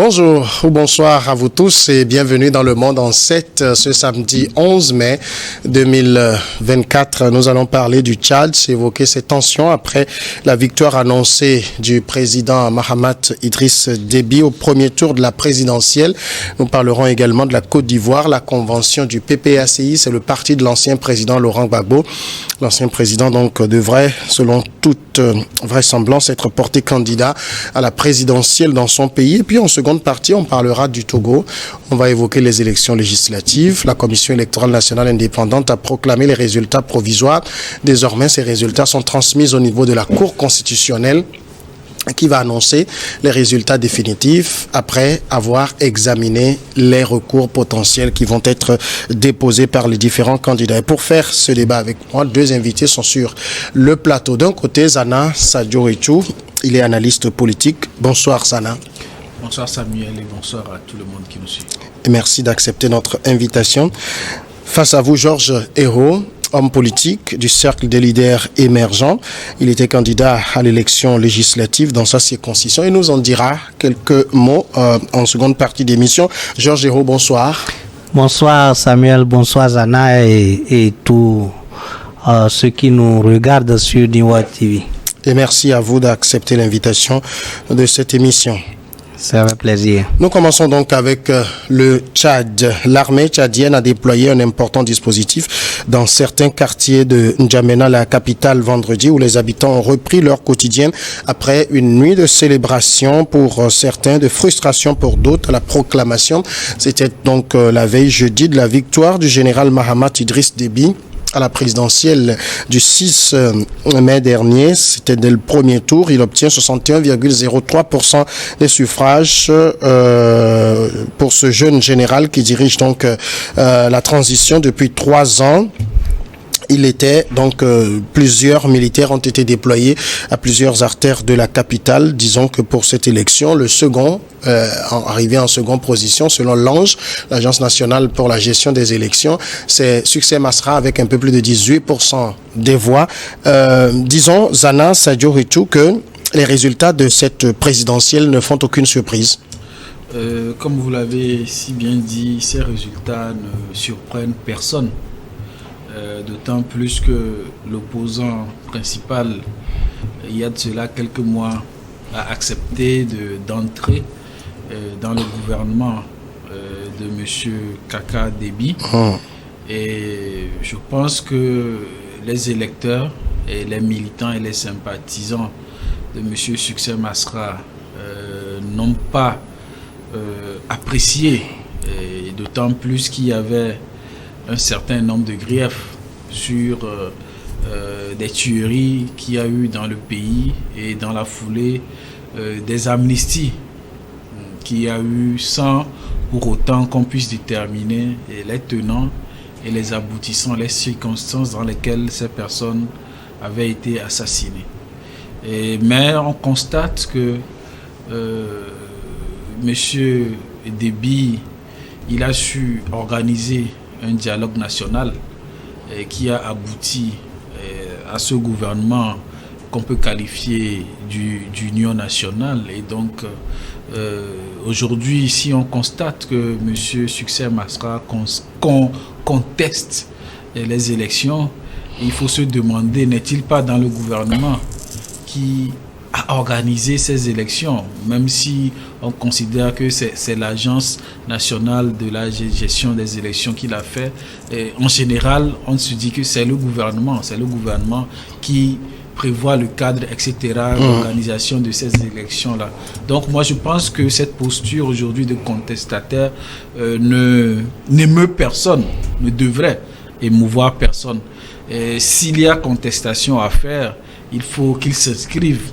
Bonjour ou bonsoir à vous tous et bienvenue dans Le Monde en 7 ce samedi 11 mai 2024. Nous allons parler du Tchad, évoquer ces tensions après la victoire annoncée du président Mahamat Idriss Déby au premier tour de la présidentielle. Nous parlerons également de la Côte d'Ivoire, la convention du PPACI, c'est le parti de l'ancien président Laurent Gbagbo. L'ancien président donc devrait, selon toute vraisemblance, être porté candidat à la présidentielle dans son pays. Et puis en seconde partie, on parlera du Togo. On va évoquer les élections législatives. La Commission électorale nationale indépendante a proclamé les résultats provisoires. Désormais, ces résultats sont transmis au niveau de la Cour constitutionnelle qui va annoncer les résultats définitifs après avoir examiné les recours potentiels qui vont être déposés par les différents candidats. Et pour faire ce débat avec moi, deux invités sont sur le plateau. D'un côté, Zana Sadio-Ritou, il est analyste politique. Bonsoir Zana. Bonsoir Samuel et bonsoir à tout le monde qui nous suit. Et merci d'accepter notre invitation. Face à vous, Georges Hérault, homme politique du cercle des leaders émergents. Il était candidat à l'élection législative dans sa circonscription. Il nous en dira quelques mots en seconde partie d'émission. Georges Hérault, bonsoir. Bonsoir Samuel, bonsoir Zana et tous ceux qui nous regardent sur Niwa TV. Et merci à vous d'accepter l'invitation de cette émission. C'est avec plaisir. Nous commençons donc avec le Tchad. L'armée tchadienne a déployé un important dispositif dans certains quartiers de N'Djamena, la capitale, vendredi, où les habitants ont repris leur quotidien après une nuit de célébration pour certains, de frustration pour d'autres. La proclamation, c'était donc la veille jeudi de la victoire du général Mahamat Idriss Déby à la présidentielle du 6 mai dernier. C'était dès le premier tour. Il obtient 61,03% des suffrages pour ce jeune général qui dirige donc la transition depuis 3 ans. Il était donc plusieurs militaires ont été déployés à plusieurs artères de la capitale. Disons que pour cette élection, le second, arrivé en seconde position, selon l'ANGE, l'Agence nationale pour la gestion des élections, c'est Succès Masra avec un peu plus de 18% des voix. Disons, Zana Sadio-Ritou, que les résultats de cette présidentielle ne font aucune surprise. Comme vous l'avez si bien dit, ces résultats ne surprennent personne. D'autant plus que l'opposant principal, il y a de cela quelques mois, a accepté d'entrer dans le gouvernement de M. Kaka Déby. Et je pense que les électeurs et les militants et les sympathisants de M. Succès Masra n'ont pas apprécié, et d'autant plus qu'il y avait un certain nombre de griefs sur des tueries qu'il y a eu dans le pays et dans la foulée des amnisties qu'il y a eu sans pour autant qu'on puisse déterminer les tenants et les aboutissants, les circonstances dans lesquelles ces personnes avaient été assassinées. Mais on constate que M. Déby, il a su organiser un dialogue national qui a abouti à ce gouvernement qu'on peut qualifier d'union nationale. Et donc, aujourd'hui, si on constate que M. Succès Masra conteste les élections, il faut se demander, n'est-il pas dans le gouvernement qui a organisé ces élections, même si on considère que c'est l'Agence nationale de la gestion des élections qui l'a fait. Et en général, on se dit que c'est le gouvernement qui prévoit le cadre, etc., l'organisation de ces élections-là. Donc moi, je pense que cette posture aujourd'hui de contestataire n'émeut personne, ne devrait émouvoir personne. S'il y a contestation à faire, il faut qu'il s'inscrive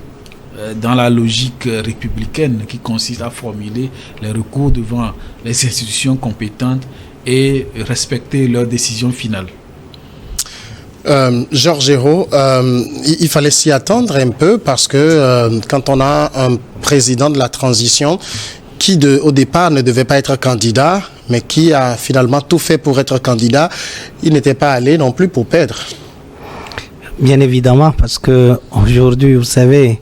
dans la logique républicaine qui consiste à formuler les recours devant les institutions compétentes et respecter leurs décisions finales. Georges Hérault, il fallait s'y attendre un peu parce que quand on a un président de la transition qui au départ ne devait pas être candidat, mais qui a finalement tout fait pour être candidat, il n'était pas allé non plus pour perdre. Bien évidemment, parce que aujourd'hui, vous savez,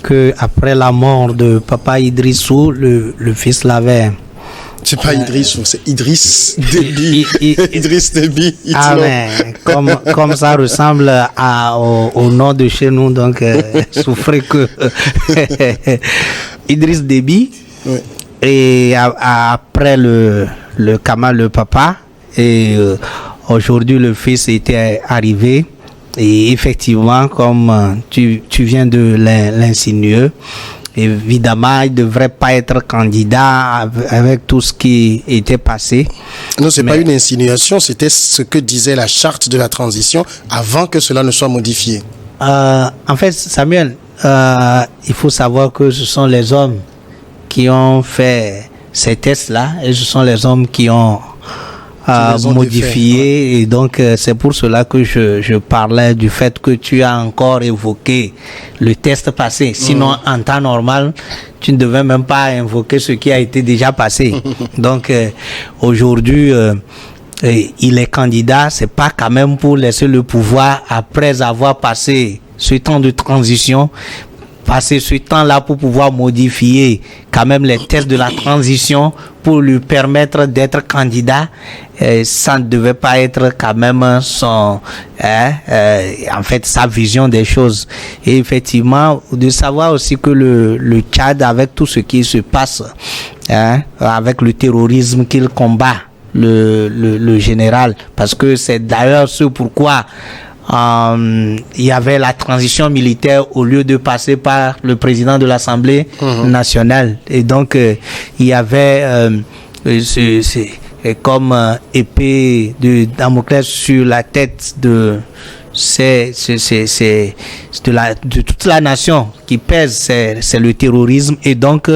que après la mort de Papa Idrissou, le fils l'avait. C'est pas Idrissou, c'est Idriss Déby. Idriss Déby. Ah mais comme ça ressemble au nom de chez nous, donc souffrez que Idriss Déby. Oui. Et après le Kamal, le papa, et aujourd'hui le fils était arrivé. Et effectivement, comme tu viens de l'insinuer, évidemment, il ne devrait pas être candidat avec tout ce qui était passé. Non, c'est pas une insinuation, c'était ce que disait la charte de la transition avant que cela ne soit modifié. En fait, Samuel, il faut savoir que ce sont les hommes qui ont fait ces tests-là et ce sont les hommes qui ont modifié, et donc c'est pour cela que je parlais du fait que tu as encore évoqué le test passé. Sinon, en temps normal, tu ne devais même pas invoquer ce qui a été déjà passé. Donc aujourd'hui, il est candidat, c'est pas quand même pour laisser le pouvoir après avoir passé ce temps de transition, passer ce temps-là pour pouvoir modifier quand même les tests de la transition pour lui permettre d'être candidat. Ça ne devait pas être quand même son, en fait, sa vision des choses. Et effectivement, de savoir aussi que le Tchad, avec tout ce qui se passe, avec le terrorisme qu'il combat, le général, parce que c'est d'ailleurs ce pourquoi il y avait la transition militaire au lieu de passer par le président de l'Assemblée nationale. Et donc, il y avait comme épée de Damoclès sur la tête de toute la nation qui pèse, c'est le terrorisme. Et donc,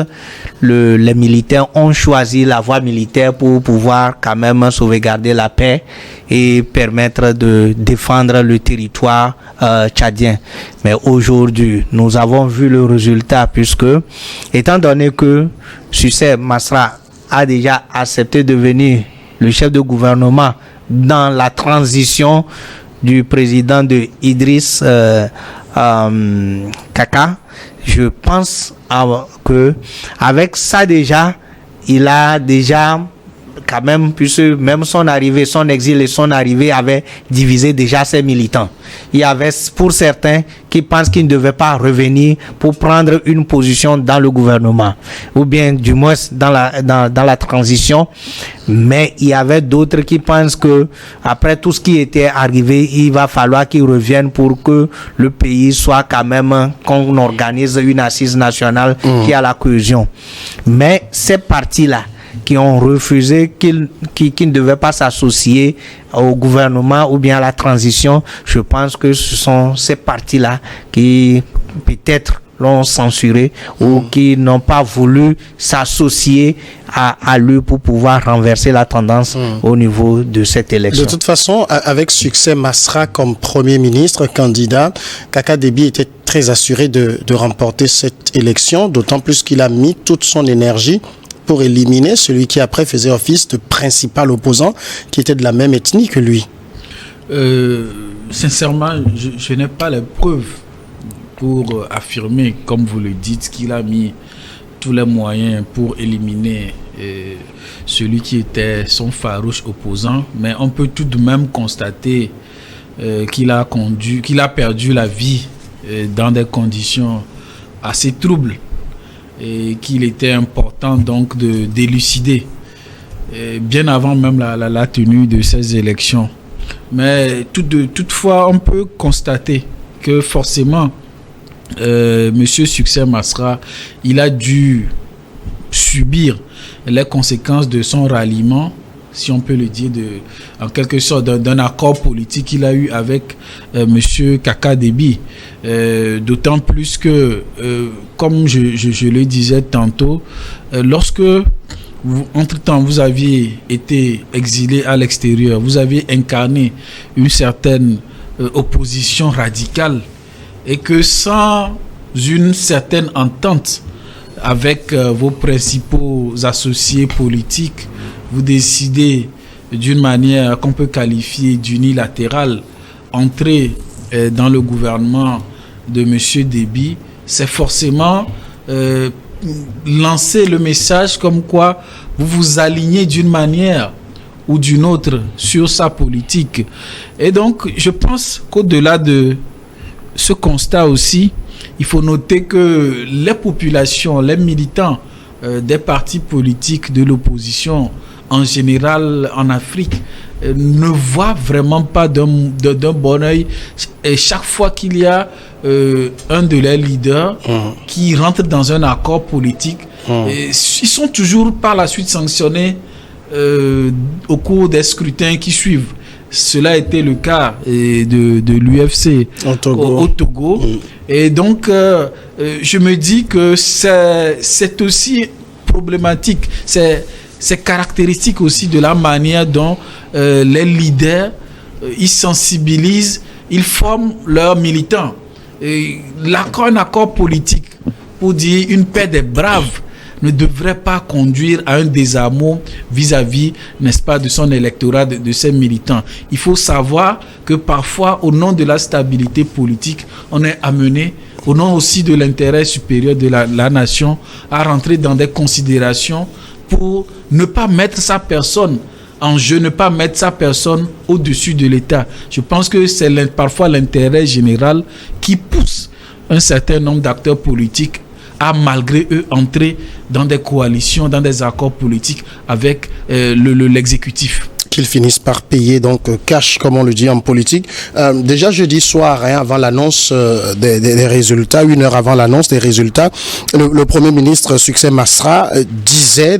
les militaires ont choisi la voie militaire pour pouvoir quand même sauvegarder la paix et permettre de défendre le territoire tchadien. Mais aujourd'hui, nous avons vu le résultat, puisque, étant donné que Succès Masra a déjà accepté de devenir le chef de gouvernement dans la transition du président de Idriss Kaka, je pense que avec ça déjà, il a déjà quand même, puisque même son arrivée, son exil et son arrivée avaient divisé déjà ses militants. Il y avait pour certains qui pensent qu'il ne devait pas revenir pour prendre une position dans le gouvernement, ou bien du moins dans la transition. Mais il y avait d'autres qui pensent que après tout ce qui était arrivé, il va falloir qu'il revienne pour que le pays soit quand même, qu'on organise une assise nationale qui a la cohésion. Mais ces partis-là qui ont refusé, qui ne devaient pas s'associer au gouvernement ou bien à la transition, je pense que ce sont ces partis-là qui peut-être l'ont censuré ou qui n'ont pas voulu s'associer à lui pour pouvoir renverser la tendance au niveau de cette élection. De toute façon, avec Succès Masra comme Premier ministre, candidat, Kaka Déby était très assuré de remporter cette élection, d'autant plus qu'il a mis toute son énergie pour éliminer celui qui après faisait office de principal opposant, qui était de la même ethnie que lui. Sincèrement, je n'ai pas les preuves pour affirmer, comme vous le dites, qu'il a mis tous les moyens pour éliminer celui qui était son farouche opposant, mais on peut tout de même constater qu'il a perdu la vie dans des conditions assez troubles, et qu'il était important donc de d'élucider bien avant même la tenue de ces élections. Mais toutefois, on peut constater que forcément, Monsieur Succès Masra, il a dû subir les conséquences de son ralliement, si on peut le dire, en quelque sorte d'un accord politique qu'il a eu avec Monsieur Kaka Déby. D'autant plus que, comme je le disais tantôt, lorsque entre-temps vous aviez été exilé à l'extérieur, vous aviez incarné une certaine opposition radicale, et que sans une certaine entente avec vos principaux associés politiques, vous décidez d'une manière qu'on peut qualifier d'unilatérale entrer dans le gouvernement de M. Déby, c'est forcément lancer le message comme quoi vous vous alignez d'une manière ou d'une autre sur sa politique. Et donc, je pense qu'au-delà de ce constat aussi, il faut noter que les populations, les militants des partis politiques de l'opposition en général en Afrique ne voient vraiment pas d'un bon œil. Et chaque fois qu'il y a un de leurs leaders qui rentre dans un accord politique, ils sont toujours par la suite sanctionnés au cours des scrutins qui suivent. Cela a été le cas de l'UFC au Togo. Et donc, je me dis que c'est aussi problématique. C'est caractéristique aussi de la manière dont les leaders, ils sensibilisent, ils forment leurs militants. Un accord politique pour dire une paix des braves ne devrait pas conduire à un désamour vis-à-vis, n'est-ce pas, de son électorat, de ses militants. Il faut savoir que parfois, au nom de la stabilité politique, on est amené, au nom aussi de l'intérêt supérieur de la nation, à rentrer dans des considérations pour ne pas mettre sa personne en jeu, ne pas mettre sa personne au-dessus de l'État. Je pense que c'est parfois l'intérêt général qui pousse un certain nombre d'acteurs politiques à, malgré eux, entrer dans des coalitions, dans des accords politiques avec l'exécutif. Qu'ils finissent par payer donc cash, comme on le dit en politique. Déjà jeudi soir, avant l'annonce des résultats, 1 heure avant l'annonce des résultats, le Premier ministre Succès Masra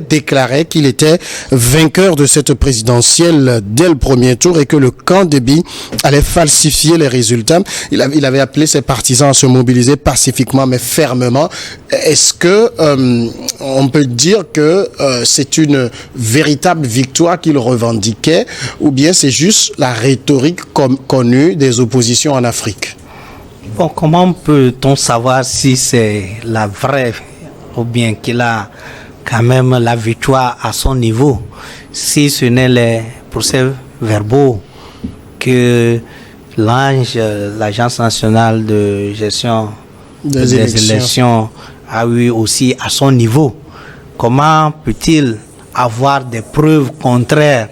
déclarait qu'il était vainqueur de cette présidentielle dès le premier tour et que le camp Déby allait falsifier les résultats. Il avait appelé ses partisans à se mobiliser pacifiquement mais fermement. Est-ce que on peut dire que c'est une véritable victoire qu'il revendiquait, ou bien c'est juste la rhétorique connue des oppositions en Afrique? Bon, comment peut-on savoir si c'est la vraie ou bien qu'il a quand même la victoire à son niveau, si ce n'est les procès-verbaux que l'Agence nationale de gestion des élections a eu aussi à son niveau? Comment peut-il avoir des preuves contraires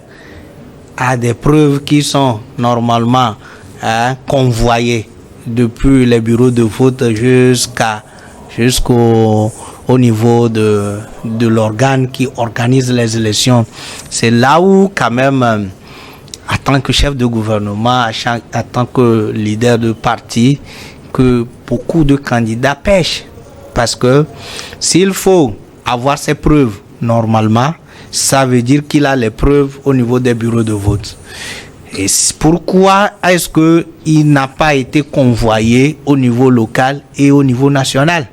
à des preuves qui sont normalement convoyées depuis les bureaux de vote jusqu'au niveau de l'organe qui organise les élections? C'est là où quand même, en tant que chef de gouvernement, en tant que leader de parti, que beaucoup de candidats pêchent. Parce que s'il faut avoir ces preuves normalement, ça veut dire qu'il a les preuves au niveau des bureaux de vote. Et pourquoi est-ce qu'il n'a pas été convoyé au niveau local et au niveau national?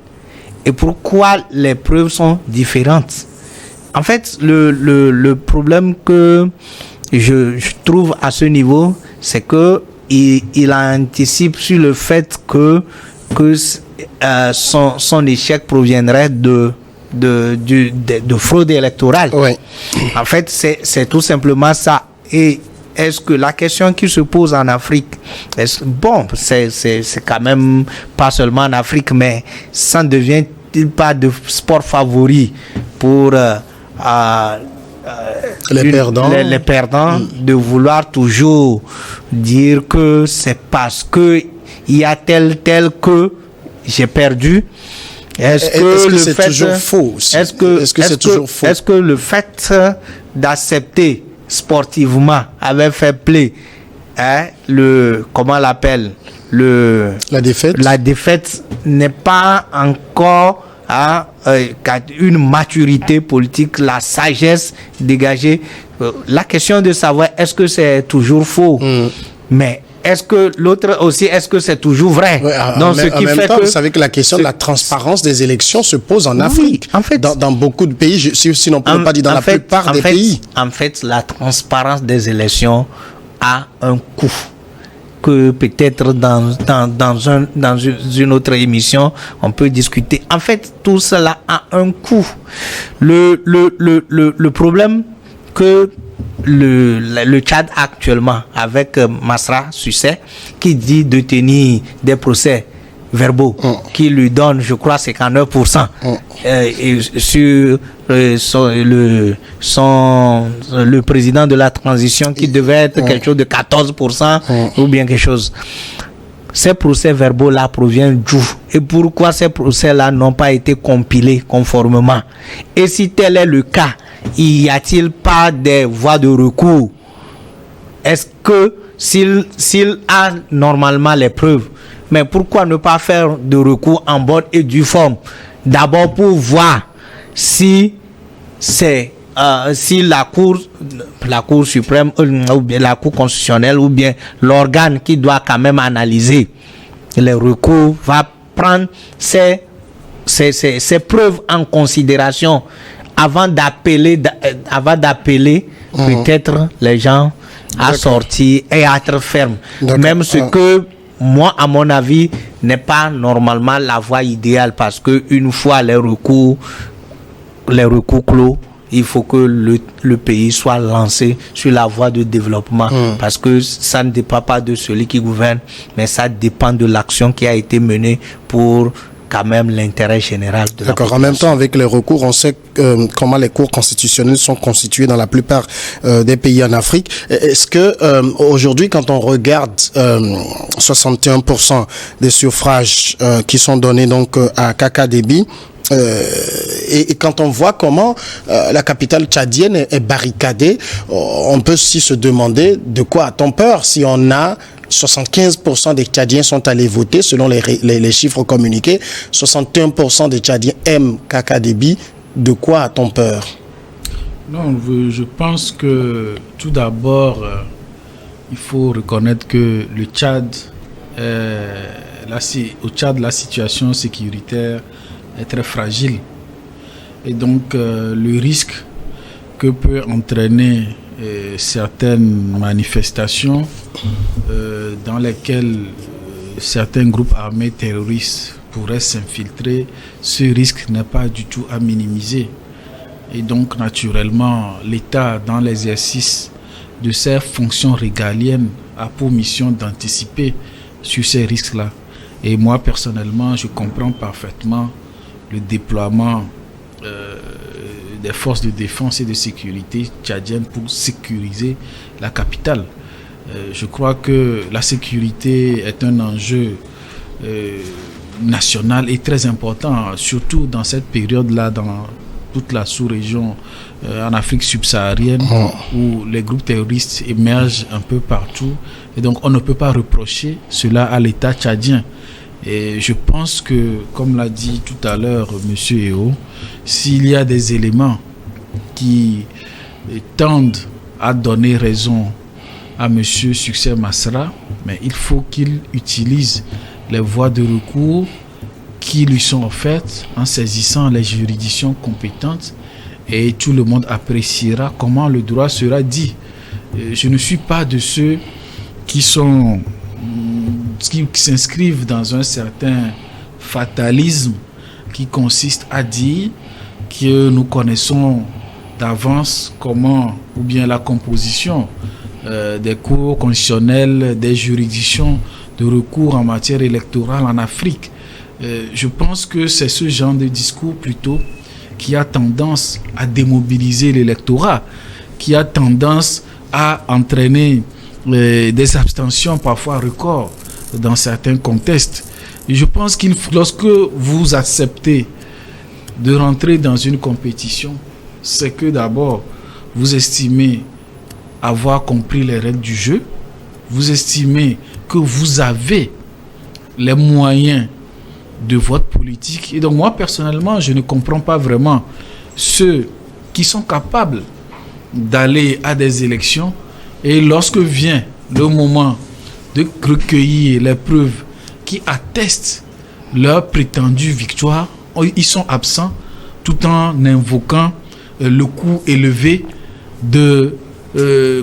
Et pourquoi les preuves sont différentes? En fait, le problème que je trouve à ce niveau, c'est que il anticipe sur le fait que son échec proviendrait de fraude électorale. Oui. En fait, c'est tout simplement ça. Et est-ce que la question qui se pose en Afrique, c'est quand même pas seulement en Afrique, mais ça ne devient-il pas de sport favori pour les perdants de vouloir toujours dire que c'est parce que il y a tel que j'ai perdu? Est-ce que c'est toujours faux? Est-ce que c'est toujours faux? Est-ce que le fait d'accepter sportivement avec fair play comment on l'appelle, la défaite n'est pas encore une maturité politique, la sagesse dégagée? La question de savoir est-ce que c'est toujours faux, mais est-ce que l'autre aussi, est-ce que c'est toujours vrai? Oui, donc, ce qui fait que vous savez que la question de la transparence des élections se pose en Afrique. En fait, dans beaucoup de pays, sinon on ne peut pas dire dans la plupart des pays. En fait, la transparence des élections a un coût que peut-être dans une autre émission, on peut discuter. En fait, tout cela a un coût. Le problème que le Tchad actuellement avec Masra Succès qui dit de tenir des procès verbaux qui lui donnent, je crois, 59%. Et sur le président de la transition qui devait être quelque chose de 14% ou bien quelque chose. Ces procès-verbaux-là proviennent d'où? Et pourquoi ces procès-là n'ont pas été compilés conformément? Et si tel est le cas, y a-t-il pas des voies de recours? Est-ce que s'il a normalement les preuves, mais pourquoi ne pas faire de recours en bonne et due forme? D'abord pour voir si c'est si la Cour suprême ou bien la Cour constitutionnelle ou bien l'organe qui doit quand même analyser les recours va prendre ces preuves en considération avant d'appeler peut-être les gens à sortir et à être fermes. Même ce que moi, à mon avis, n'est pas normalement la voie idéale, parce que une fois les recours clos, il faut que le pays soit lancé sur la voie de développement, parce que ça ne dépend pas de celui qui gouverne, mais ça dépend de l'action qui a été menée pour quand même l'intérêt général de la population. En même temps, avec les recours, on sait comment les cours constitutionnels sont constitués dans la plupart des pays en Afrique. Est-ce que aujourd'hui, quand on regarde 61% des suffrages qui sont donnés donc à Kaka Déby, et quand on voit comment la capitale tchadienne est barricadée, on peut aussi se demander de quoi a-t-on peur si on a 75% des Tchadiens sont allés voter selon les chiffres communiqués. 61% des Tchadiens aiment Kaka Déby. De quoi a-t-on peur? Non, je pense que tout d'abord, il faut reconnaître que le Tchad, au Tchad, la situation sécuritaire est très fragile. Et donc, le risque que peut entraîner certaines manifestations dans lesquelles certains groupes armés terroristes pourraient s'infiltrer, ce risque n'est pas du tout à minimiser. Et donc, naturellement, l'État, dans l'exercice de ses fonctions régaliennes, a pour mission d'anticiper sur ces risques-là. Et moi, personnellement, je comprends parfaitement le déploiement des forces de défense et de sécurité tchadiennes pour sécuriser la capitale. Je crois que la sécurité est un enjeu national et très important, surtout dans cette période-là, dans toute la sous-région en Afrique subsaharienne, où les groupes terroristes émergent un peu partout. Et donc, on ne peut pas reprocher cela à l'État tchadien. Et je pense que, comme l'a dit tout à l'heure M. Eo, s'il y a des éléments qui tendent à donner raison à M. Succès Masra, mais il faut qu'il utilise les voies de recours qui lui sont offertes en saisissant les juridictions compétentes, et tout le monde appréciera comment le droit sera dit. Je ne suis pas de ceux qui s'inscrivent dans un certain fatalisme qui consiste à dire que nous connaissons d'avance comment, ou bien la composition des cours constitutionnels, des juridictions de recours en matière électorale en Afrique. Je pense que c'est ce genre de discours plutôt qui a tendance à démobiliser l'électorat, qui a tendance à entraîner des abstentions parfois records dans certains contextes. Et je pense que lorsque vous acceptez de rentrer dans une compétition, c'est que d'abord vous estimez avoir compris les règles du jeu, vous estimez que vous avez les moyens de votre politique. Et donc moi personnellement, je ne comprends pas vraiment ceux qui sont capables d'aller à des élections et lorsque vient le moment de recueillir les preuves qui attestent leur prétendue victoire, ils sont absents tout en invoquant le coût élevé de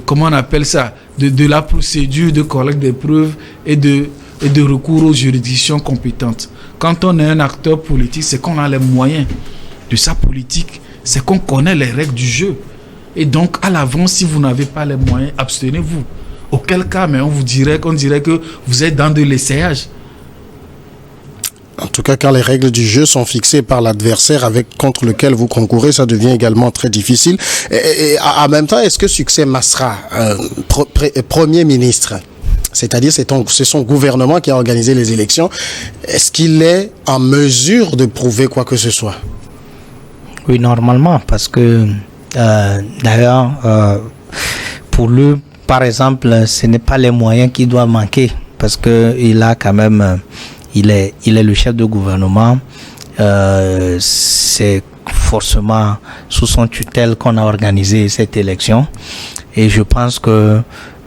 comment on appelle ça, de la procédure de collecte des preuves et de recours aux juridictions compétentes. Quand on est un acteur politique, c'est qu'on a les moyens de sa politique, c'est qu'on connaît les règles du jeu. Et donc, à l'avance, si vous n'avez pas les moyens, abstenez-vous. Auquel cas, mais on dirait que vous êtes dans de l'essayage. En tout cas, quand les règles du jeu sont fixées par l'adversaire contre lequel vous concourez, ça devient également très difficile. Et en même temps, est-ce que Succès Masra, Premier ministre, c'est-à-dire c'est son gouvernement qui a organisé les élections, est-ce qu'il est en mesure de prouver quoi que ce soit? Oui, normalement, parce que d'ailleurs, pour lui, par exemple, ce n'est pas les moyens qui doivent manquer, parce que il a quand même... Il est le chef de gouvernement. C'est forcément sous son tutelle qu'on a organisé cette élection. Et je pense que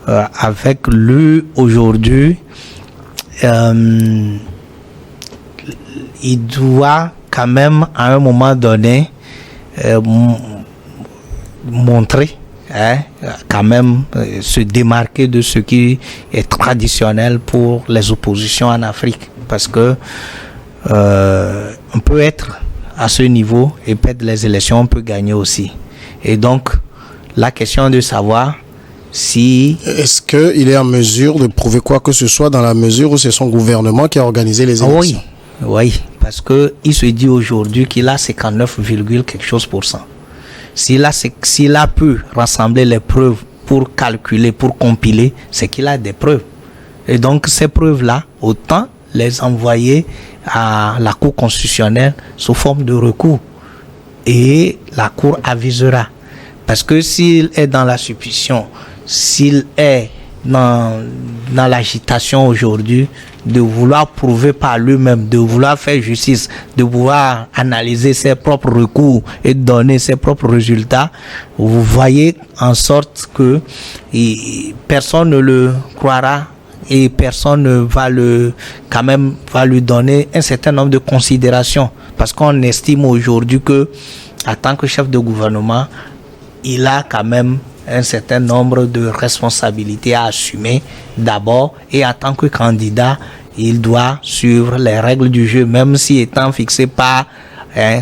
avec lui aujourd'hui, il doit quand même à un moment donné montrer, quand même se démarquer de ce qui est traditionnel pour les oppositions en Afrique. Parce que on peut être à ce niveau et perdre les élections, on peut gagner aussi. Et donc, la question de savoir si... Est-ce qu'il est en mesure de prouver quoi que ce soit dans la mesure où c'est son gouvernement qui a organisé les élections? Oui, parce qu'il se dit aujourd'hui qu'il a 59, quelque chose %. S'il a pu rassembler les preuves pour calculer, pour compiler, c'est qu'il a des preuves. Et donc, ces preuves-là, autant les envoyer à la Cour constitutionnelle sous forme de recours. Et la Cour avisera. Parce que s'il est dans la supposition, s'il est dans l'agitation aujourd'hui, de vouloir prouver par lui-même, de vouloir faire justice, de vouloir analyser ses propres recours et donner ses propres résultats, vous voyez en sorte que personne ne le croira et personne ne va va lui donner un certain nombre de considérations, parce qu'on estime aujourd'hui que en tant que chef de gouvernement, il a quand même un certain nombre de responsabilités à assumer d'abord, et en tant que candidat, il doit suivre les règles du jeu, même si étant fixé par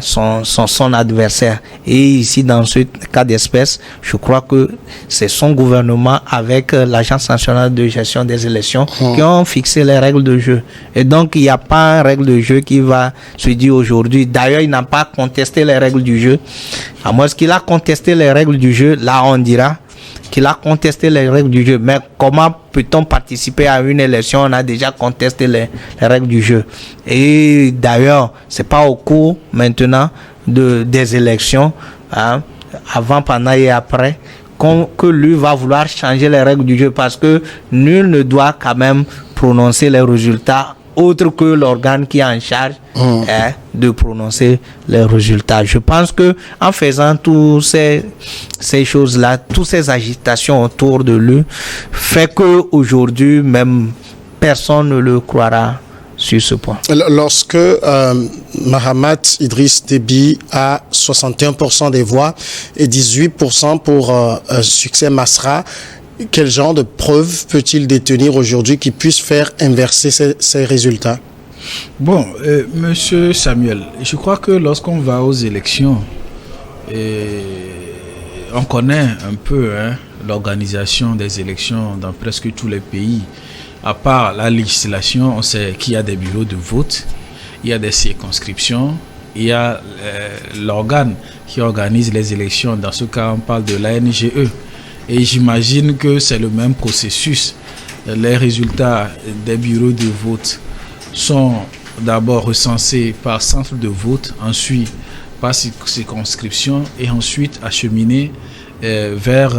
son adversaire. Et ici, dans ce cas d'espèce, je crois que c'est son gouvernement avec l'Agence nationale de gestion des élections qui ont fixé les règles de jeu. Et donc, il n'y a pas une règle de jeu qui va se dire aujourd'hui. D'ailleurs, il n'a pas contesté les règles du jeu. À moins qu'il a contesté les règles du jeu, là, on dira qu'il a contesté les règles du jeu. Mais comment peut-on participer à une élection? On a déjà contesté les règles du jeu. Et d'ailleurs, c'est pas au cours maintenant des élections, avant, pendant et après, que lui va vouloir changer les règles du jeu, parce que nul ne doit quand même prononcer les résultats autre que l'organe qui est en charge de prononcer les résultats. Je pense que en faisant toutes ces choses-là, toutes ces agitations autour de lui, fait que aujourd'hui même personne ne le croira sur ce point. Lorsque Mahamat Idriss Déby a 61% des voix et 18% pour Succès Masra, quel genre de preuves peut-il détenir aujourd'hui qui puisse faire inverser ces résultats? Bon, monsieur Samuel, je crois que lorsqu'on va aux élections, on connaît un peu l'organisation des élections dans presque tous les pays. À part la législation, on sait qu'il y a des bureaux de vote, il y a des circonscriptions, il y a l'organe qui organise les élections. Dans ce cas, on parle de l'ANGE. Et j'imagine que c'est le même processus. Les résultats des bureaux de vote sont d'abord recensés par centre de vote, ensuite par circonscription et ensuite acheminés vers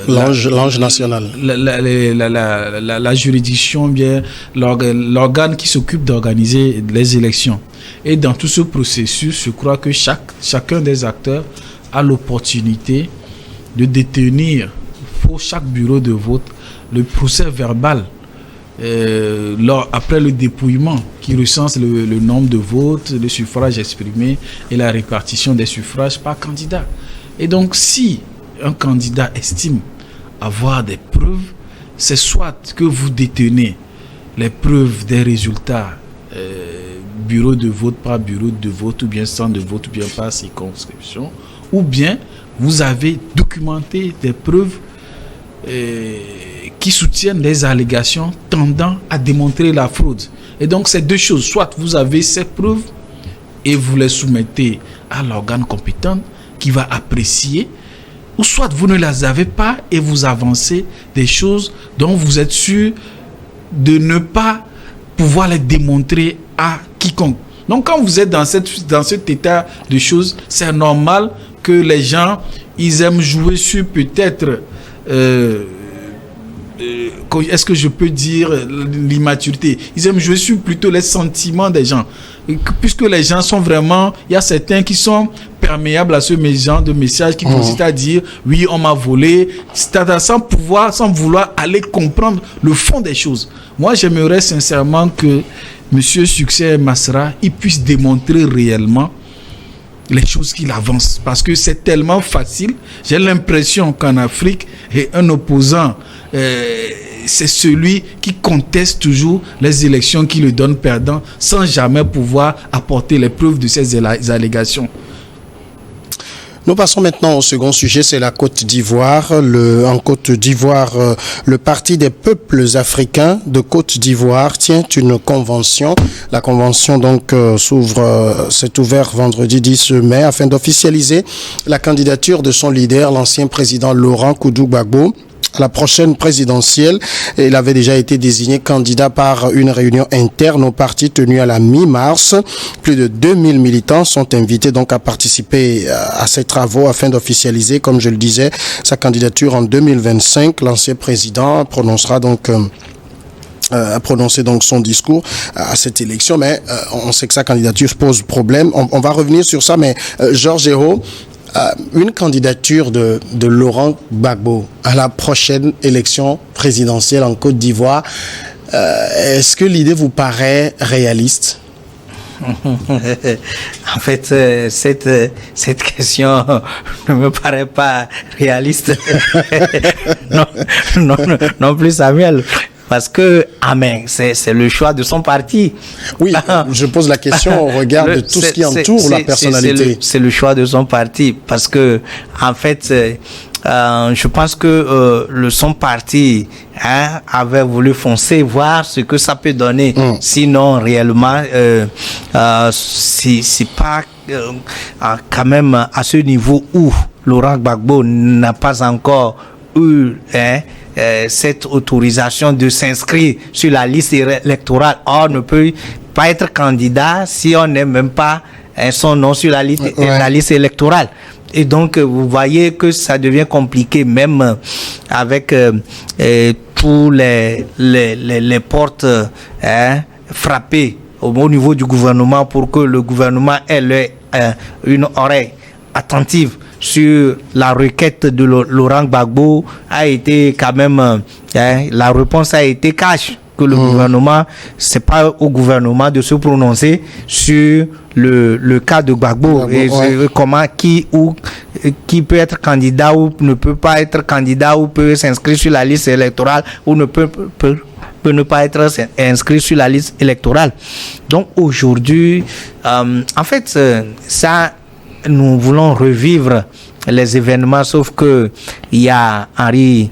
l'ange national. La juridiction, bien l'organe qui s'occupe d'organiser les élections. Et dans tout ce processus, je crois que chacun des acteurs a l'opportunité de détenir pour chaque bureau de vote le procès verbal après le dépouillement qui recense le nombre de votes, le suffrage exprimé et la répartition des suffrages par candidat. Et donc, si un candidat estime avoir des preuves, c'est soit que vous détenez les preuves des résultats bureau de vote par bureau de vote, ou bien centre de vote, ou bien par circonscription, ou bien vous avez documenté des preuves qui soutiennent les allégations tendant à démontrer la fraude. Et donc, c'est deux choses. Soit vous avez ces preuves et vous les soumettez à l'organe compétent qui va apprécier, ou soit vous ne les avez pas et vous avancez des choses dont vous êtes sûr de ne pas pouvoir les démontrer à quiconque. Donc, quand vous êtes dans cet état de choses, c'est normal que les gens, ils aiment jouer sur peut-être... est-ce que je peux dire l'immaturité? Ils aiment jouer sur plutôt les sentiments des gens. Puisque les gens sont vraiment... Il y a certains qui sont perméables à ce genre de message qui consiste à dire oui, on m'a volé, sans vouloir aller comprendre le fond des choses. Moi, j'aimerais sincèrement que M. Succès Masra, il puisse démontrer réellement les choses qu'il avance. Parce que c'est tellement facile. J'ai l'impression qu'en Afrique, un opposant... c'est celui qui conteste toujours les élections qui le donnent perdant sans jamais pouvoir apporter les preuves de ces allégations. Nous passons maintenant au second sujet, c'est la Côte d'Ivoire. En Côte d'Ivoire, le Parti des peuples africains de Côte d'Ivoire tient une convention. La convention donc s'est ouverte vendredi 10 mai afin d'officialiser la candidature de son leader, l'ancien président Laurent Koudou-Gbagbo, à la prochaine présidentielle. Il avait déjà été désigné candidat par une réunion interne au parti tenue à la mi-mars. Plus de 2000 militants sont invités donc à participer à ces travaux afin d'officialiser, comme je le disais, sa candidature en 2025. L'ancien président prononcera donc a prononcé donc son discours à cette élection, mais on sait que sa candidature pose problème. On va revenir sur ça, mais Georges Hérault, une candidature de Laurent Gbagbo à la prochaine élection présidentielle en Côte d'Ivoire, est-ce que l'idée vous paraît réaliste? En fait, cette question ne me paraît pas réaliste. non plus, Samuel. Parce que, c'est le choix de son parti. Oui, je pose la question au regard de tout ce qui entoure la personnalité. C'est le choix de son parti. Parce que, en fait, je pense que son parti avait voulu foncer, voir ce que ça peut donner. Sinon, réellement, c'est pas quand même à ce niveau où Laurent Gbagbo n'a pas encore eu cette autorisation de s'inscrire sur la liste électorale. On ne peut pas être candidat si on n'est même pas son nom sur la liste électorale. Et donc, vous voyez que ça devient compliqué, même avec tous les portes frappées au niveau du gouvernement pour que le gouvernement ait une oreille attentive sur la requête de Laurent Gbagbo. A été quand même, la réponse a été cash, que le gouvernement, c'est pas au gouvernement de se prononcer sur le cas de Gbagbo et comment qui peut être candidat ou ne peut pas être candidat ou peut s'inscrire sur la liste électorale ou ne peut ne pas être inscrit sur la liste électorale. Donc aujourd'hui, en fait, ça, nous voulons revivre les événements, sauf que il y a Henri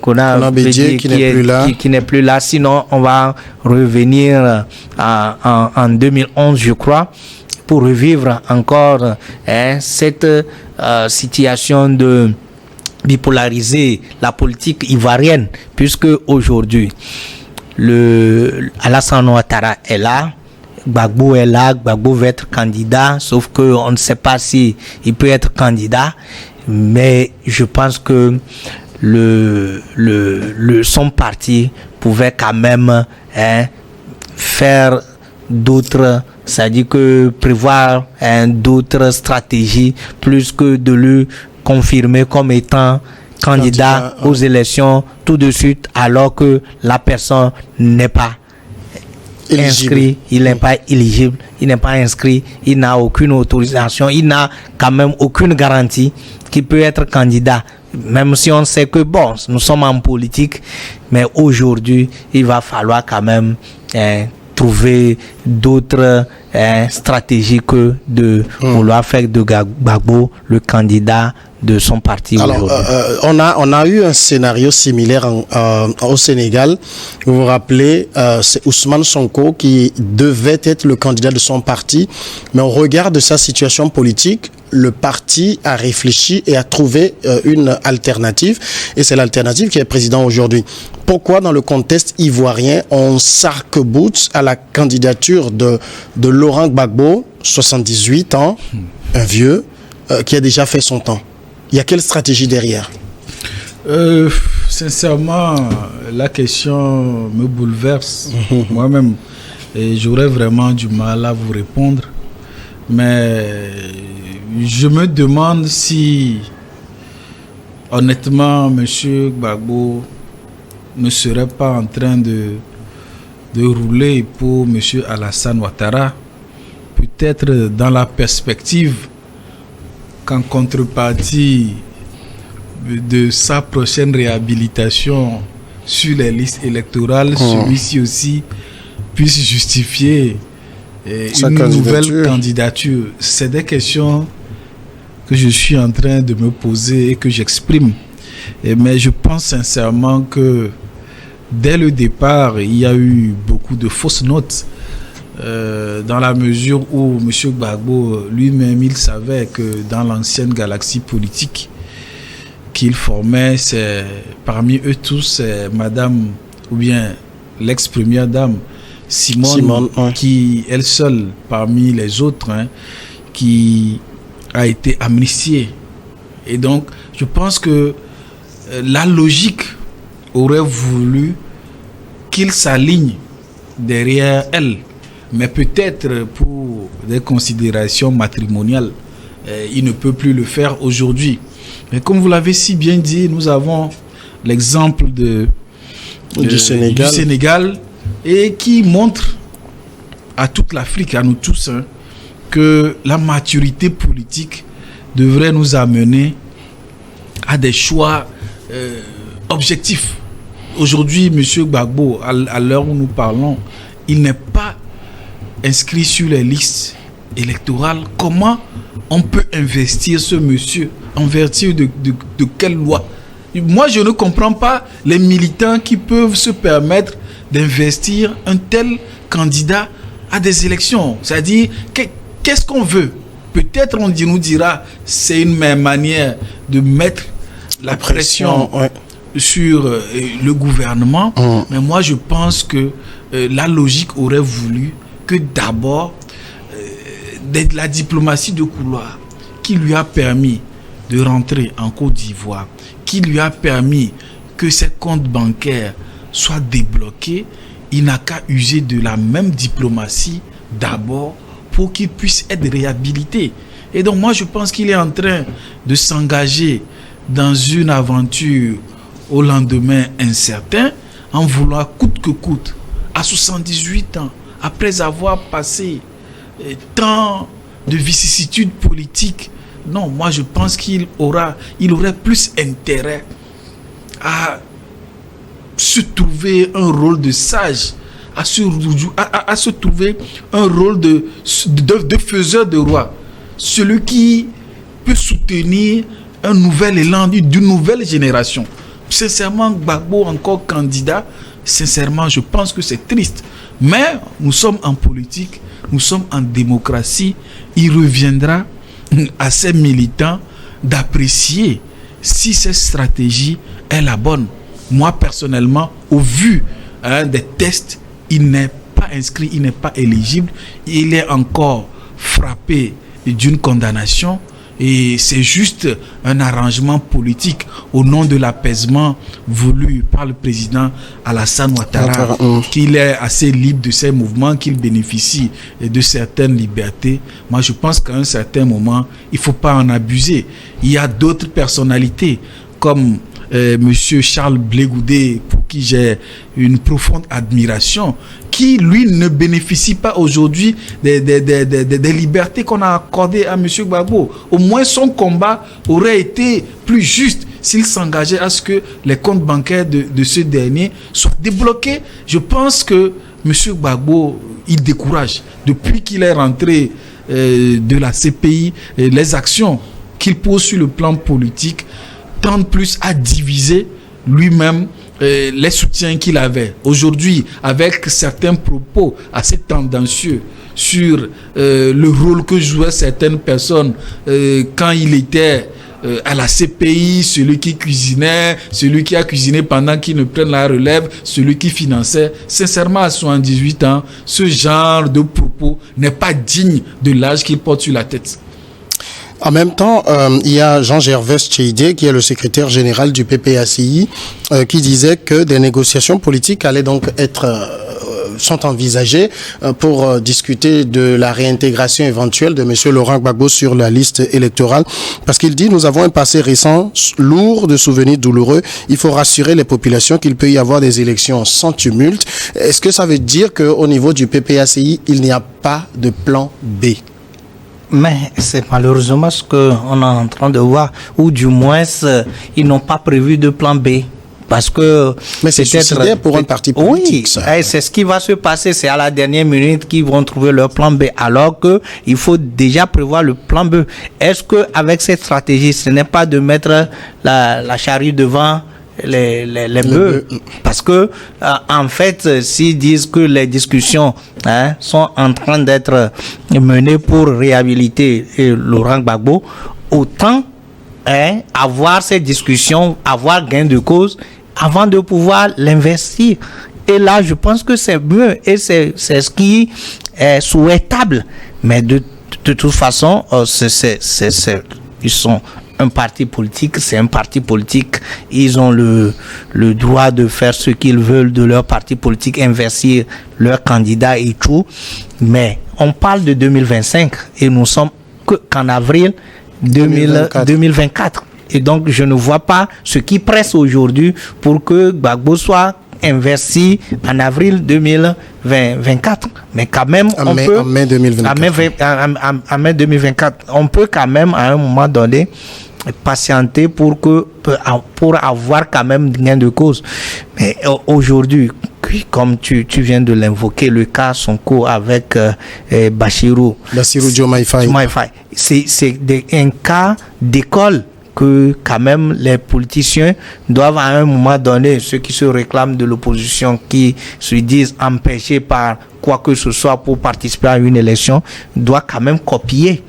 Konan-Bédié qui n'est plus là. Sinon, on va revenir en 2011, je crois, pour revivre encore cette situation de bipolariser la politique ivoirienne, puisque aujourd'hui, Alassane Ouattara est là, Gbagbo est là, Gbagbo veut être candidat, sauf qu'on ne sait pas si il peut être candidat, mais je pense que son parti pouvait quand même faire d'autres, c'est-à-dire que prévoir d'autres stratégies plus que de le confirmer comme étant candidat aux élections tout de suite, alors que la personne n'est pas inscrit, il n'est pas éligible, il n'est pas inscrit, il n'a aucune autorisation, il n'a quand même aucune garantie qu'il peut être candidat. Même si on sait que bon, nous sommes en politique, mais aujourd'hui, il va falloir quand même trouver d'autres stratégies que de vouloir faire de Gbagbo le candidat de son parti aujourd'hui. On a eu un scénario similaire au Sénégal. Vous vous rappelez, c'est Ousmane Sonko qui devait être le candidat de son parti, mais au regard de sa situation politique, le parti a réfléchi et a trouvé une alternative, et c'est l'alternative qui est président aujourd'hui. Pourquoi, dans le contexte ivoirien, on s'arc-boute à la candidature de Laurent Gbagbo, 78 ans, un vieux, qui a déjà fait son temps? Il y a quelle stratégie derrière? Sincèrement, la question me bouleverse moi-même. Et j'aurais vraiment du mal à vous répondre. Mais je me demande si, honnêtement, M. Gbagbo ne serait pas en train de rouler pour M. Alassane Ouattara, peut-être dans la perspective qu'en contrepartie de sa prochaine réhabilitation sur les listes électorales, celui-ci aussi puisse justifier une nouvelle candidature. C'est des questions que je suis en train de me poser et que j'exprime. Mais je pense sincèrement que dès le départ, il y a eu beaucoup de fausses notes. Dans la mesure où M. Gbagbo lui-même, il savait que dans l'ancienne galaxie politique qu'il formait, c'est parmi eux tous, c'est Madame, ou bien l'ex-première dame, Simone, qui, elle seule, parmi les autres, qui a été amnistiée. Et donc, je pense que la logique aurait voulu qu'il s'aligne derrière elle. Mais peut-être pour des considérations matrimoniales, il ne peut plus le faire aujourd'hui. Mais comme vous l'avez si bien dit, nous avons l'exemple du Sénégal et qui montre à toute l'Afrique, à nous tous, que la maturité politique devrait nous amener à des choix objectifs. Aujourd'hui, M. Gbagbo, à l'heure où nous parlons, il n'est pas inscrit sur les listes électorales. Comment on peut investir ce monsieur en vertu de quelle loi? Moi, je ne comprends pas les militants qui peuvent se permettre d'investir un tel candidat à des élections. C'est-à-dire, qu'est-ce qu'on veut? Peut-être on nous dira c'est une manière de mettre la pression sur le gouvernement. Mais moi, je pense que la logique aurait voulu que d'abord la diplomatie de couloir qui lui a permis de rentrer en Côte d'Ivoire, qui lui a permis que ses comptes bancaires soient débloqués, il n'a qu'à user de la même diplomatie d'abord pour qu'il puisse être réhabilité. Et donc moi je pense qu'il est en train de s'engager dans une aventure au lendemain incertain, en voulant coûte que coûte, à 78 ans, après avoir passé tant de vicissitudes politiques. Non, moi je pense qu'il aurait plus intérêt à se trouver un rôle de sage, à se trouver un rôle de faiseur de roi, celui qui peut soutenir un nouvel élan d'une nouvelle génération. Sincèrement, Gbagbo encore candidat, sincèrement, je pense que c'est triste. Mais nous sommes en politique, nous sommes en démocratie. Il reviendra à ces militants d'apprécier si cette stratégie est la bonne. Moi, personnellement, au vu des tests, il n'est pas inscrit, il n'est pas éligible. Il est encore frappé d'une condamnation. Et c'est juste un arrangement politique au nom de l'apaisement voulu par le président Alassane Ouattara, qu'il est assez libre de ses mouvements, qu'il bénéficie de certaines libertés. Moi, je pense qu'à un certain moment, il ne faut pas en abuser. Il y a d'autres personnalités comme Monsieur Charles Blé Goudé, pour qui j'ai une profonde admiration, qui lui ne bénéficie pas aujourd'hui des libertés qu'on a accordées à Monsieur Gbagbo. Au moins son combat aurait été plus juste s'il s'engageait à ce que les comptes bancaires de ce dernier soient débloqués. Je pense que Monsieur Gbagbo, il décourage. Depuis qu'il est rentré de la CPI, les actions qu'il pose sur le plan politique tend plus à diviser lui-même les soutiens qu'il avait. Aujourd'hui, avec certains propos assez tendancieux sur le rôle que jouaient certaines personnes quand il était à la CPI, celui qui cuisinait, celui qui a cuisiné pendant qu'il ne prenne la relève, celui qui finançait. Sincèrement, à 78 ans, ce genre de propos n'est pas digne de l'âge qu'il porte sur la tête. En même temps, il y a Jean-Gervais Tcheidé, qui est le secrétaire général du PPACI, qui disait que des négociations politiques allaient donc sont envisagées pour discuter de la réintégration éventuelle de M. Laurent Gbagbo sur la liste électorale. Parce qu'il dit, nous avons un passé récent lourd de souvenirs douloureux. Il faut rassurer les populations qu'il peut y avoir des élections sans tumulte. Est-ce que ça veut dire qu'au niveau du PPACI, il n'y a pas de plan B? Mais c'est malheureusement ce qu'on est en train de voir, ou du moins ils n'ont pas prévu de plan B. Parce que mais c'est suicidaire pour un parti politique. Oui, c'est ce qui va se passer. C'est à la dernière minute qu'ils vont trouver leur plan B. Alors que il faut déjà prévoir le plan B. Est-ce que avec cette stratégie, ce n'est pas de mettre la charrue devant les bœufs? Parce que en fait, s'ils disent que les discussions sont en train d'être menées pour réhabiliter Laurent Gbagbo, autant avoir ces discussions, avoir gain de cause avant de pouvoir l'investir. Et là, je pense que c'est mieux et c'est ce qui est souhaitable. Mais de toute façon, ils sont un parti politique, c'est un parti politique. Ils ont le droit de faire ce qu'ils veulent de leur parti politique, investir leurs candidats et tout. Mais on parle de 2025 et nous sommes qu'en avril 2024. Et donc, je ne vois pas ce qui presse aujourd'hui pour que Gbagbo soit investi en avril 2024. Mais quand même, en mai 2024. En mai 2024, on peut quand même, à un moment donné, patienter pour avoir quand même gain de cause. Mais aujourd'hui, comme tu viens de l'invoquer, le cas Sonko avec Bassirou Diomaye Faye, c'est un cas d'école que quand même les politiciens doivent à un moment donné, ceux qui se réclament de l'opposition, qui se disent empêchés par quoi que ce soit pour participer à une élection, doivent quand même copier.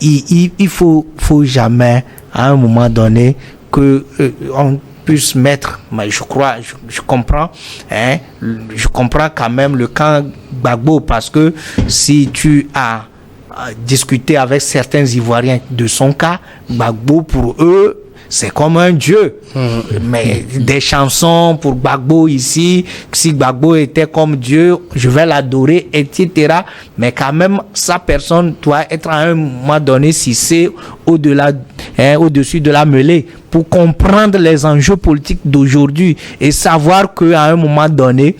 Il faut jamais à un moment donné que on puisse mettre, mais je comprends quand même le camp Gbagbo, parce que si tu as discuté avec certains Ivoiriens de son cas, Gbagbo pour eux c'est comme un dieu. Mais des chansons pour Gbagbo ici, si Gbagbo était comme Dieu, je vais l'adorer, etc. Mais quand même, sa personne doit être à un moment donné, si c'est au-dessus de la mêlée, pour comprendre les enjeux politiques d'aujourd'hui et savoir qu'à un moment donné,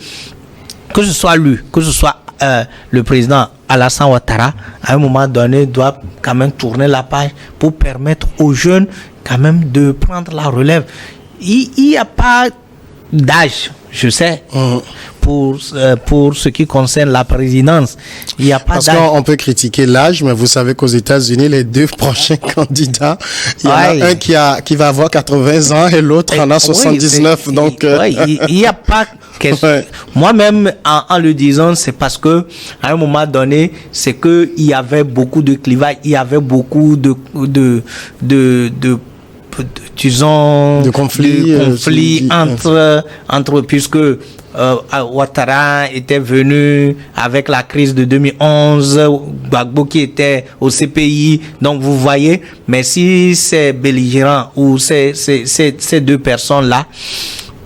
que ce soit lui, que ce soit le président Alassane Ouattara, à un moment donné, doit quand même tourner la page pour permettre aux jeunes quand même de prendre la relève. Il n'y a pas d'âge, je sais, pour ce qui concerne la présidence. Il n'y a pas Parce d'âge. qu'on peut critiquer l'âge, mais vous savez qu'aux États-Unis, les deux prochains candidats, il y en a un qui va avoir 80 ans et l'autre en a 79. Donc, il n'y a pas question. Moi-même, en le disant, c'est parce que à un moment donné, c'est que il y avait beaucoup de clivages, il y avait beaucoup de conflits entre puisque Ouattara était venu avec la crise de 2011, Gbagbo qui était au CPI, donc vous voyez, mais si ces belligérants ou ces deux personnes-là,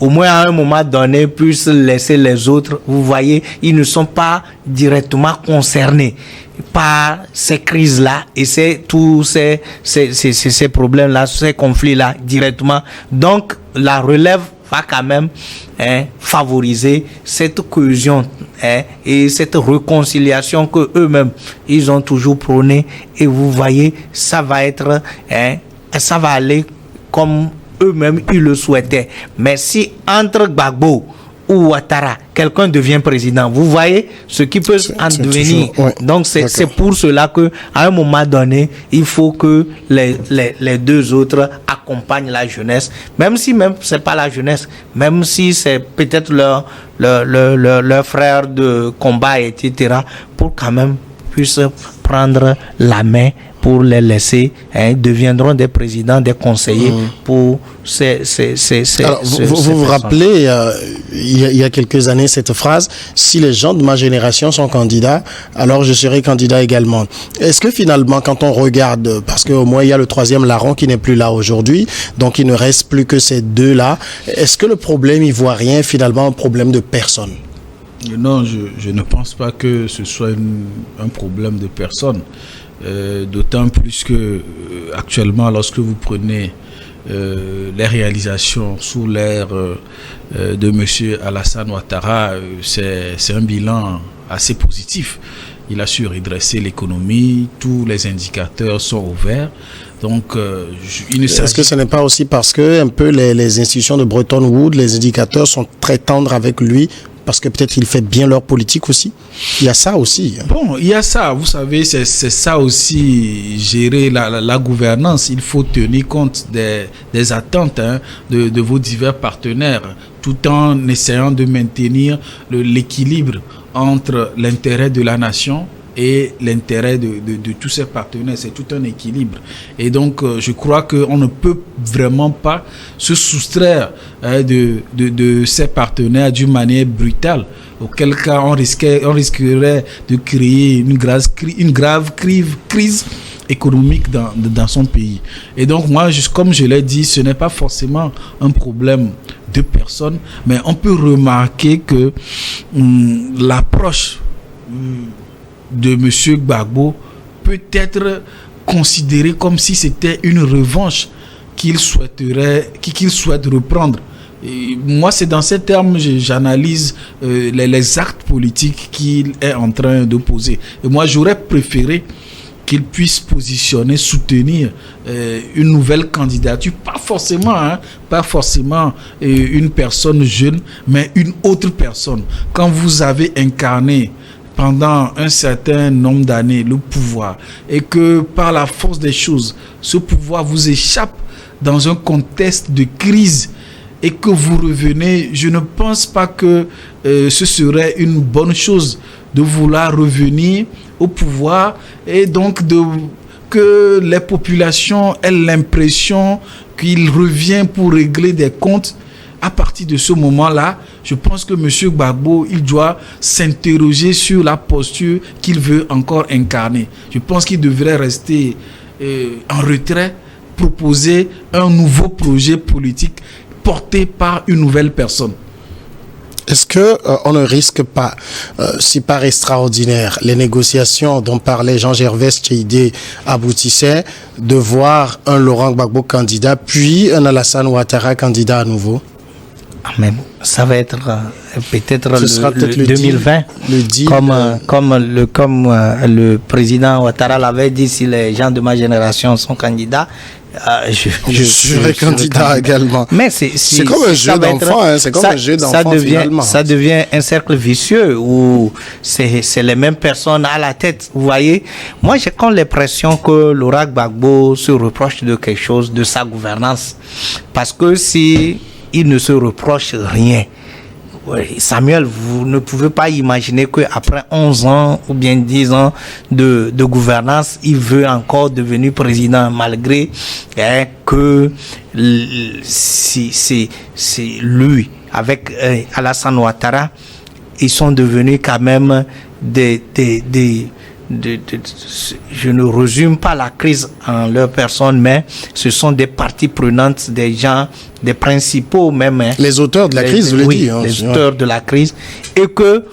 au moins à un moment donné, puissent laisser les autres, vous voyez, ils ne sont pas directement concernés par ces crises-là et tous ces problèmes-là, ces conflits-là directement. Donc, la relève va quand même favoriser cette cohésion et cette réconciliation que eux-mêmes, ils ont toujours prôné. Et vous voyez, ça va aller comme eux-mêmes, ils le souhaitaient. Mais si entre Gbagbo ou Ouattara, quelqu'un devient président. Vous voyez ce qui peut en devenir. Toujours, ouais. Donc c'est pour cela que à un moment donné, il faut que les deux autres accompagnent la jeunesse, même si c'est pas la jeunesse, même si c'est peut-être leur frère de combat, etc., pour quand même puissent prendre la main pour les laisser, deviendront des présidents, des conseillers pour Alors, vous rappelez, il y a quelques années, cette phrase, si les gens de ma génération sont candidats, alors je serai candidat également. Est-ce que finalement, quand on regarde, parce qu'au moins il y a le troisième larron qui n'est plus là aujourd'hui, donc il ne reste plus que ces deux-là, est-ce que le problème ivoirien est finalement un problème de personne? Non, je ne pense pas que ce soit un problème de personne. D'autant plus que actuellement, lorsque vous prenez les réalisations sous l'ère de M. Alassane Ouattara, c'est un bilan assez positif. Il a su redresser l'économie, tous les indicateurs sont au vert. Donc, est-ce que ce n'est pas aussi parce que un peu les institutions de Bretton Woods, les indicateurs sont très tendres avec lui? Parce que peut-être il fait bien leur politique aussi. Il y a ça aussi. Bon, il y a ça. Vous savez, c'est ça aussi, gérer la gouvernance. Il faut tenir compte des attentes de vos divers partenaires, tout en essayant de maintenir l'équilibre entre l'intérêt de la nation et l'intérêt de tous ses partenaires. C'est tout un équilibre. Et donc, je crois qu'on ne peut vraiment pas se soustraire de ses partenaires d'une manière brutale. Auquel cas, on risquerait de créer une grave crise économique dans son pays. Et donc, moi, comme je l'ai dit, ce n'est pas forcément un problème de personne, mais on peut remarquer que l'approche de M. Gbagbo peut être considéré comme si c'était une revanche qu'il souhaite reprendre. Et moi, c'est dans ces termes que j'analyse les actes politiques qu'il est en train de poser. Et moi, j'aurais préféré qu'il puisse positionner, soutenir une nouvelle candidature, pas forcément une personne jeune, mais une autre personne. Quand vous avez incarné pendant un certain nombre d'années le pouvoir et que par la force des choses, ce pouvoir vous échappe dans un contexte de crise et que vous revenez, je ne pense pas que ce serait une bonne chose de vouloir revenir au pouvoir et donc que les populations aient l'impression qu'il revient pour régler des comptes. À partir de ce moment-là, je pense que M. Gbagbo, il doit s'interroger sur la posture qu'il veut encore incarner. Je pense qu'il devrait rester en retrait, proposer un nouveau projet politique porté par une nouvelle personne. Est-ce que on ne risque pas, si par extraordinaire, les négociations dont parlait Jean-Gervais Tcheidé aboutissaient, de voir un Laurent Gbagbo candidat, puis un Alassane Ouattara candidat à nouveau? Mais ça va être peut-être le 2020, comme le président Ouattara l'avait dit, si les gens de ma génération sont candidats, je serai candidat également. Mais c'est comme un jeu d'enfant, c'est comme un jeu d'enfant finalement. Ça devient un cercle vicieux où c'est les mêmes personnes à la tête. Vous voyez, moi j'ai comme l'impression que Laurent Gbagbo se reproche de quelque chose de sa gouvernance, parce que si il ne se reproche rien. Samuel, vous ne pouvez pas imaginer qu'après 11 ans ou bien 10 ans de gouvernance, il veut encore devenir président, malgré que c'est lui, avec Alassane Ouattara, ils sont devenus quand même je ne résume pas la crise en leur personne, mais ce sont des parties prenantes, des gens, des principaux même. Les auteurs de la crise, vous voulez dire. Les auteurs de la crise. Et que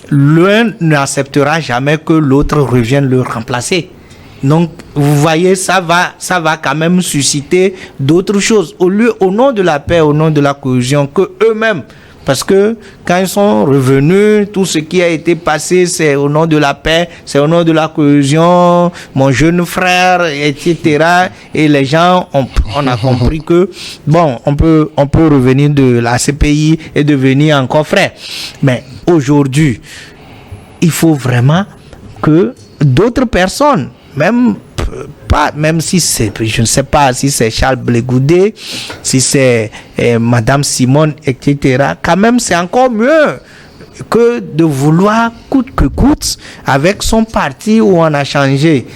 l'un n'acceptera jamais que l'autre revienne le remplacer. Donc, vous voyez, ça va quand même susciter d'autres choses. Au nom de la paix, au nom de la cohésion, que eux-mêmes parce que quand ils sont revenus, tout ce qui a été passé, c'est au nom de la paix, c'est au nom de la cohésion, mon jeune frère, etc. Et les gens, on a compris que, bon, on peut revenir de la CPI et devenir encore frère. Mais aujourd'hui, il faut vraiment que d'autres personnes, même si c'est, je ne sais pas si c'est Charles Blé Goudé, si c'est Madame Simone, etc. Quand même, c'est encore mieux que de vouloir coûte que coûte avec son parti où on a changé.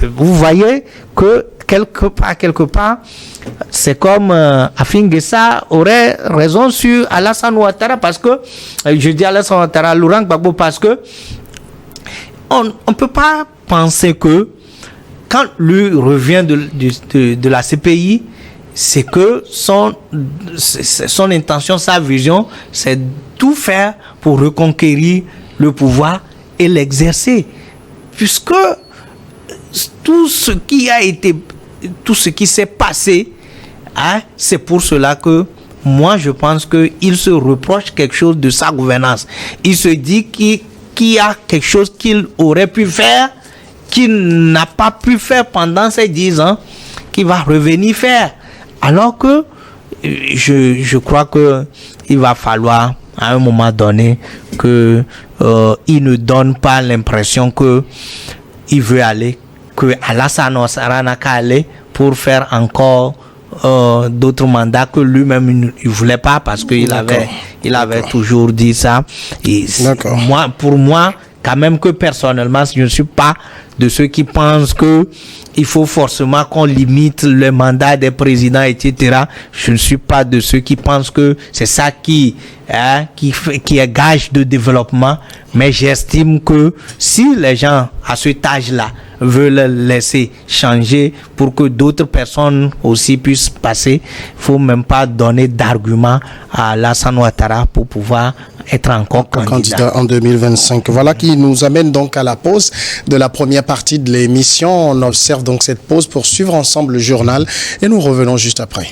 Vous voyez que quelque part, c'est comme Afingessa aurait raison sur Alassane Ouattara, parce que je dis Alassane Ouattara, Laurent Gbagbo, parce que on ne peut pas penser que quand lui revient de la CPI, c'est que son intention, sa vision, c'est tout faire pour reconquérir le pouvoir et l'exercer. Puisque tout ce qui s'est passé, hein, c'est pour cela que moi je pense qu'il se reproche quelque chose de sa gouvernance. Il se dit qu'il y a quelque chose qu'il aurait pu faire, qu'il n'a pas pu faire pendant ces 10 ans, qu'il va revenir faire. Alors que je crois que il va falloir à un moment donné que il ne donne pas l'impression que il veut aller, que Alassane Ouattara n'a qu'à aller pour faire encore d'autres mandats que lui-même il voulait pas, parce qu'il avait toujours dit ça. Et pour moi, quand même, que personnellement, je ne suis pas de ceux qui pensent que il faut forcément qu'on limite le mandat des présidents, etc. Je ne suis pas de ceux qui pensent que c'est ça qui est gage de développement. Mais j'estime que si les gens à cet âge-là veulent laisser changer pour que d'autres personnes aussi puissent passer, il faut même pas donner d'argument à Alassane Ouattara pour pouvoir être encore candidat en 2025. Voilà qui nous amène donc à la pause de la première partie de l'émission. On observe donc cette pause pour suivre ensemble le journal et nous revenons juste après.